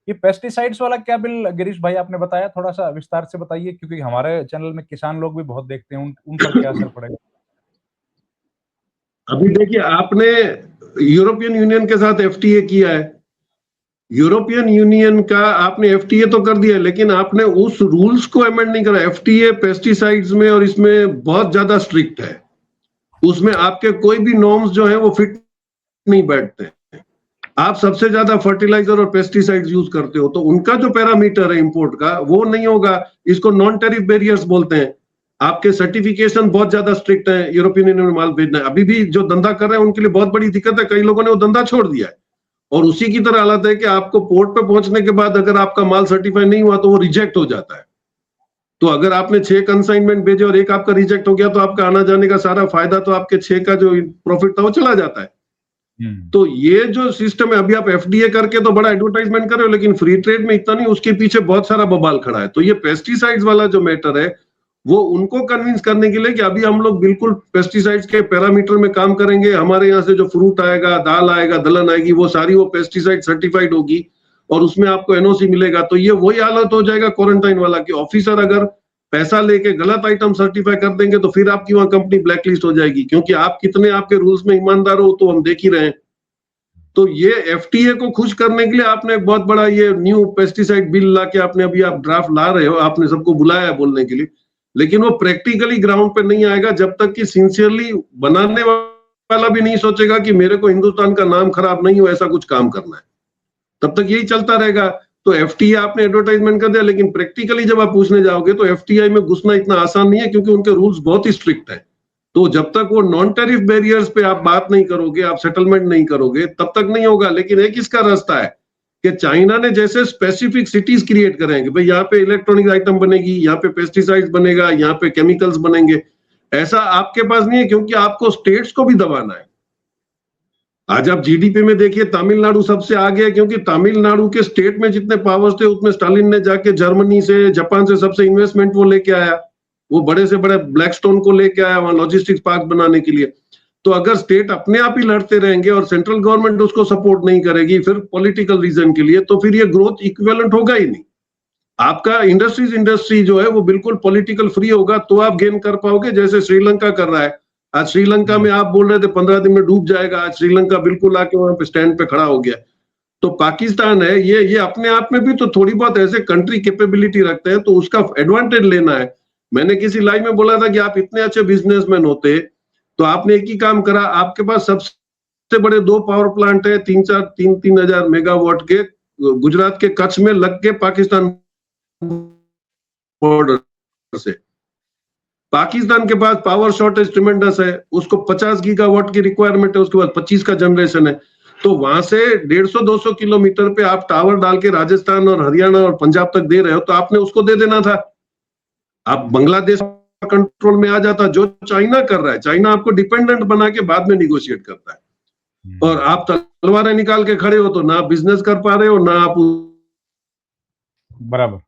ये पेस्टिसाइड्स वाला क्या बिल गिरीश भाई आपने बताया, थोड़ा सा विस्तार से बताइए, क्योंकि हमारे चैनल में किसान लोग भी बहुत देखते हैं, उन पर क्या असर पड़ेगा? अभी देखिए, आपने यूरोपियन यूनियन के साथ एफटीए किया है। यूरोपियन यूनियन का आपने एफटीए तो कर दिया, लेकिन आपने उस रूल्स को अमेंड नहीं करा। एफटीए पेस्टिसाइड्स में और इसमें बहुत ज्यादा स्ट्रिक्ट है। उसमें आपके कोई भी नॉर्म्स जो है वो फिट नहीं बैठते। आप सबसे ज्यादा फर्टिलाइजर और पेस्टिसाइड्स यूज करते हो, तो उनका जो पैरामीटर है इंपोर्ट का वो नहीं होगा। इसको नॉन टैरिफ बैरियर्स बोलते हैं। आपके सर्टिफिकेशन बहुत ज्यादा स्ट्रिक्ट है यूरोपियन यूनियन में माल भेजना है। अभी भी जो धंधा कर रहे हैं उनके लिए बहुत बड़ी दिक्कत है, कई लोगों ने वो धंधा छोड़ दिया है। और उसी की तरह हालत है कि आपको पोर्ट पे पहुंचने के बाद अगर आपका माल सर्टिफाई नहीं हुआ तो वो रिजेक्ट हो जाता है। तो अगर आपने 6 कंसाइनमेंट भेजे और एक आपका रिजेक्ट हो गया, तो आपका आना जाने का सारा फायदा, तो आपके 6 का जो प्रॉफिट था वो चला जाता है। तो ये जो सिस्टम है, अभी आप एफडीए करके तो बड़ा एडवर्टाइजमेंट कर रहे हो, लेकिन फ्री ट्रेड में इतना नहीं, उसके पीछे बहुत सारा बवाल खड़ा है। तो ये पेस्टिसाइड्स वाला जो मैटर है वो उनको कन्विंस करने के लिए कि अभी हम लोग बिल्कुल पेस्टिसाइड्स के पैरामीटर में काम करेंगे। हमारे यहाँ से जो फ्रूट आएगा, दाल आएगा, दलहन आएगी, वो सारी वो पेस्टिसाइड सर्टिफाइड होगी और उसमें आपको एनओसी मिलेगा। तो ये वही हालत हो जाएगा क्वारंटाइन वाला कि ऑफिसर अगर पैसा लेके गलत आइटम सर्टिफाई कर देंगे तो फिर आपकी वहां कंपनी ब्लैकलिस्ट हो जाएगी, क्योंकि आप कितने आपके रूल्स में ईमानदार हो तो हम देख ही रहे हैं। तो ये एफटीए को खुश करने के लिए आपने एक बहुत बड़ा ये न्यू पेस्टिसाइड बिल ला के आपने अभी आप ड्राफ्ट ला रहे हो, आपने सबको बुलाया है बोलने के लिए, लेकिन वो प्रैक्टिकली ग्राउंड पे नहीं आएगा जब तक कि सिंसियरली बनाने वाला भी नहीं सोचेगा कि मेरे को हिंदुस्तान का नाम खराब नहीं हो ऐसा कुछ काम करना है। तब तक यही चलता रहेगा। तो एफटीए आपने एडवर्टाइजमेंट कर दिया, लेकिन प्रैक्टिकली जब आप पूछने जाओगे तो एफटीआई में घुसना इतना आसान नहीं है, क्योंकि उनके रूल्स बहुत ही स्ट्रिक्ट है। तो जब तक वो नॉन टैरिफ बैरियर्स पे आप बात नहीं करोगे, आप सेटलमेंट नहीं करोगे, तब तक नहीं होगा। लेकिन एक इसका रास्ता है कि चाइना ने जैसे स्पेसिफिक सिटीज क्रिएट करेंगे, भाई यहाँ पे इलेक्ट्रॉनिक आइटम बनेगी, यहाँ पे पेस्टिसाइड्स बनेगा, यहाँ पे केमिकल्स बनेंगे, ऐसा आपके पास नहीं है, क्योंकि आपको स्टेट्स को भी दबाना है। आज आप जीडीपी में देखिए तमिलनाडु सबसे आगे है, क्योंकि तमिलनाडु के स्टेट में जितने पावर्स थे उतने स्टालिन ने जाके जर्मनी से, जापान से सबसे इन्वेस्टमेंट वो लेके आया। वो बड़े से बड़े ब्लैकस्टोन को लेके आया वहां लॉजिस्टिक्स पार्क बनाने के लिए। तो अगर स्टेट अपने आप ही लड़ते रहेंगे और सेंट्रल गवर्नमेंट उसको सपोर्ट नहीं करेगी फिर पॉलिटिकल रीजन के लिए, तो फिर ये ग्रोथ इक्विवेलेंट होगा ही नहीं। आपका इंडस्ट्री जो है वो बिल्कुल पॉलिटिकल फ्री होगा, तो आप गेन कर पाओगे, जैसे श्रीलंका कर रहा है। आज श्रीलंका में आप बोल रहे थे 15 दिन में डूब जाएगा, आज श्रीलंका बिल्कुल आके वहां पे स्टैंड पे खड़ा हो गया। तो पाकिस्तान है ये अपने आप में भी तो थोड़ी बहुत ऐसे कंट्री कैपेबिलिटी रखते हैं, तो उसका एडवांटेज लेना है। मैंने किसी लाइव में बोला था कि आप इतने अच्छे बिजनेसमैन होते तो आपने एक ही काम करा, आपके पास सबसे बड़े 2 पावर प्लांट है 3 हजार मेगावाट के, गुजरात के कच्छ में लग के पाकिस्तान बॉर्डर से। पाकिस्तान के पास पावर शॉर्टेज ट्रिमेंडस है, उसको 50 गीगावाट की रिक्वायरमेंट है, उसके बाद 25 का जनरेशन है। तो वहां से 150-200 किलोमीटर पे आप टावर डाल के राजस्थान और हरियाणा और पंजाब तक दे रहे हो, तो आपने उसको दे देना था। आप बांग्लादेश कंट्रोल में आ जाता, जो चाइना कर रहा है। चाइना आपको डिपेंडेंट बना के बाद में निगोशिएट करता है, और आप तलवारें निकाल के खड़े हो तो ना बिजनेस कर पा रहे हो, ना आप बराबर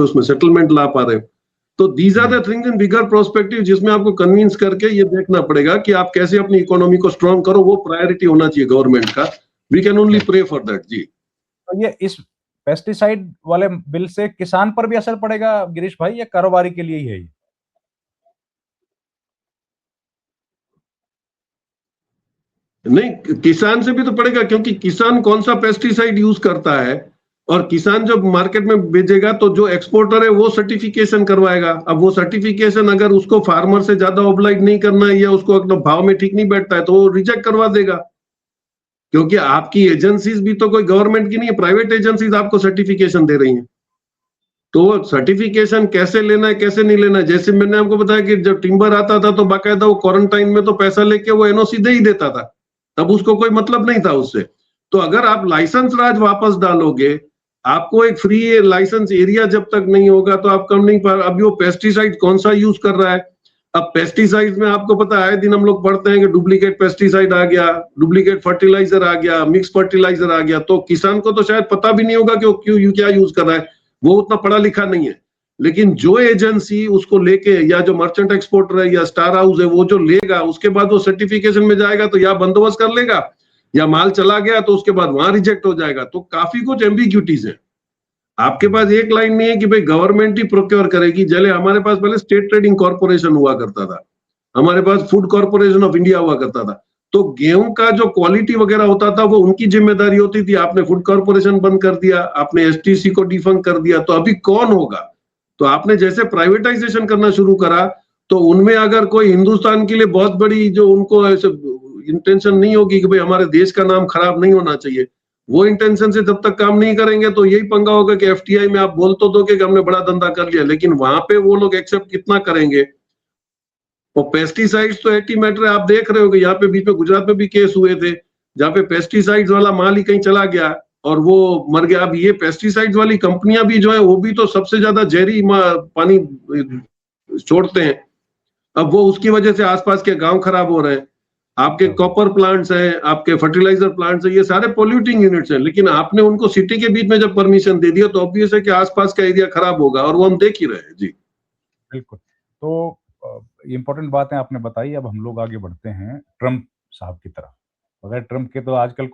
उसमें सेटलमेंट ला पा रहे हो। तो these are the things in bigger prospective, जिसमें आपको कन्विंस करके ये देखना पड़ेगा कि आप कैसे अपनी इकोनॉमी को स्ट्रॉन्ग करो। वो प्रायोरिटी होना चाहिए गवर्नमेंट का। We can only pray for that. जी, तो ये इस पेस्टिसाइड वाले बिल से किसान पर भी असर पड़ेगा गिरीश भाई, या कारोबारी के लिए ही है ये? नहीं, किसान से भी तो पड़ेगा, क्योंकि किसान कौन सा पेस्टिसाइड यूज करता है, और किसान जब मार्केट में बेचेगा तो जो एक्सपोर्टर है वो सर्टिफिकेशन करवाएगा। अब वो सर्टिफिकेशन अगर उसको फार्मर से ज्यादा ऑब्लाइज नहीं करना है या उसको अगर भाव में ठीक नहीं बैठता है तो वो रिजेक्ट करवा देगा, क्योंकि आपकी एजेंसीज भी तो कोई गवर्नमेंट की नहीं है, प्राइवेट एजेंसीज आपको सर्टिफिकेशन दे रही हैं। तो सर्टिफिकेशन कैसे लेना है कैसे नहीं लेना है, जैसे मैंने आपको बताया कि जब टिम्बर आता था तो बाकायदा वो क्वारंटाइन में तो पैसा लेके वो एनओसी दे ही देता था, तब उसको कोई मतलब नहीं था उससे। तो अगर आप लाइसेंस राज वापस डालोगे, आपको एक फ्री लाइसेंस एरिया जब तक नहीं होगा तो आप कम नहीं पा। अभी वो पेस्टिसाइड कौन सा यूज कर रहा है, अब पेस्टिसाइड में आपको पता है दिन हम लोग पढ़ते हैं कि डुप्लीकेट पेस्टिसाइड आ गया, डुप्लीकेट फर्टिलाइजर आ गया, मिक्स फर्टिलाइजर आ गया। तो किसान को तो शायद पता भी नहीं होगा कि वो क्या यूज कर रहा है, वो उतना पढ़ा लिखा नहीं है। लेकिन जो एजेंसी उसको लेके, या जो मर्चेंट एक्सपोर्टर है या स्टार हाउस है, वो जो लेगा उसके बाद वो सर्टिफिकेशन में जाएगा तो या बंदोबस्त कर लेगा, या माल चला गया तो उसके बाद वहां रिजेक्ट हो जाएगा। तो काफी कुछ एम्बिग्यूटीज है। आपके पास एक लाइन नहीं है कि भाई गवर्नमेंट ही प्रोक्योर करेगी। जले हमारे पास पहले स्टेट ट्रेडिंग कॉर्पोरेशन हुआ करता था, हमारे पास फूड कॉर्पोरेशन ऑफ इंडिया हुआ करता था, तो गेहूं का जो क्वालिटी वगैरह होता था वो उनकी जिम्मेदारी होती थी। आपने फूड कॉर्पोरेशन बंद कर दिया, आपने एसटीसी को डिफंक कर दिया, तो अभी कौन होगा? तो आपने जैसे प्राइवेटाइजेशन करना शुरू करा, तो उनमें अगर कोई हिंदुस्तान के लिए बहुत बड़ी जो उनको ऐसे इंटेंशन नहीं होगी कि भाई हमारे देश का नाम खराब नहीं होना चाहिए, वो इंटेंशन से जब तक काम नहीं करेंगे तो यही पंगा होगा कि एफटीआई में आप बोल तो दो कि हमने बड़ा धंधा कर लिया, लेकिन वहां पे वो लोग एक्सेप्ट कितना करेंगे। और पेस्टिसाइड्स तो एटी मैटर है, आप देख रहे हो कि यहाँ पे बीच में गुजरात में भी केस हुए थे जहाँ पे पेस्टिसाइड्स वाला माल ही कहीं चला गया और वो मर गया। अब ये पेस्टिसाइड्स वाली कंपनियां भी जो है वो भी तो सबसे ज्यादा जहरी पानी छोड़ते हैं। अब वो उसकी वजह से आसपास के गांव खराब हो रहे हैं। आपके कॉपर प्लांट्स हैं, आपके फर्टिलाइजर प्लांट्स हैं, ये सारे पोल्यूटिंग यूनिट्स हैं, लेकिन आपने उनको सिटी के बीच में जब परमिशन दे दिया तो ऑब्वियस है कि आसपास का एरिया खराब होगा, और वो हम देख ही रहे हैं। जी बिल्कुल। तो इम्पोर्टेंट बातें आपने बताई। अब हम लोग आगे बढ़ते हैं ट्रम्प साहब की तरफ। अगर ट्रम्प के तो आजकल